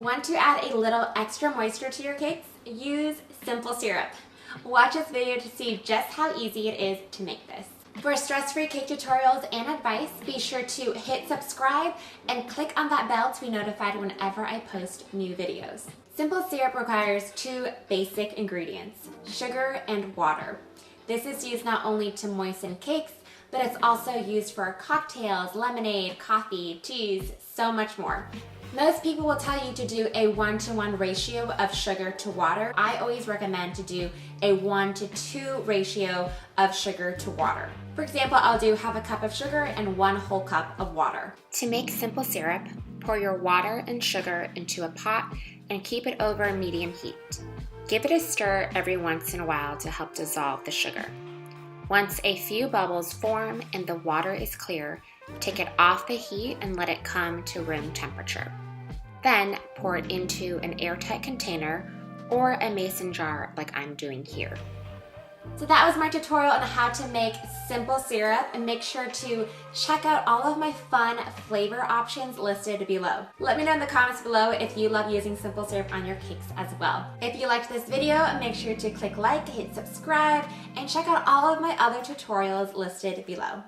Want to add a little extra moisture to your cakes? Use simple syrup. Watch this video to see just how easy it is to make this. For stress-free cake tutorials and advice, be sure to hit subscribe and click on that bell to be notified whenever I post new videos. Simple syrup requires two basic ingredients, sugar and water. This is used not only to moisten cakes, but it's also used for cocktails, lemonade, coffee, teas, so much more. Most people will tell you to do a 1-to-1 ratio of sugar to water. I always recommend to do a 1-to-2 ratio of sugar to water. For example, I'll do half a cup of sugar and 1 whole cup of water. To make simple syrup, pour your water and sugar into a pot and keep it over medium heat. Give it a stir every once in a while to help dissolve the sugar. Once a few bubbles form and the water is clear, take it off the heat and let it come to room temperature. Then pour it into an airtight container or a mason jar like I'm doing here. So that was my tutorial on how to make simple syrup, and make sure to check out all of my fun flavor options listed below. Let me know in the comments below if you love using simple syrup on your cakes as well. If you liked this video, make sure to click like, hit subscribe, and check out all of my other tutorials listed below.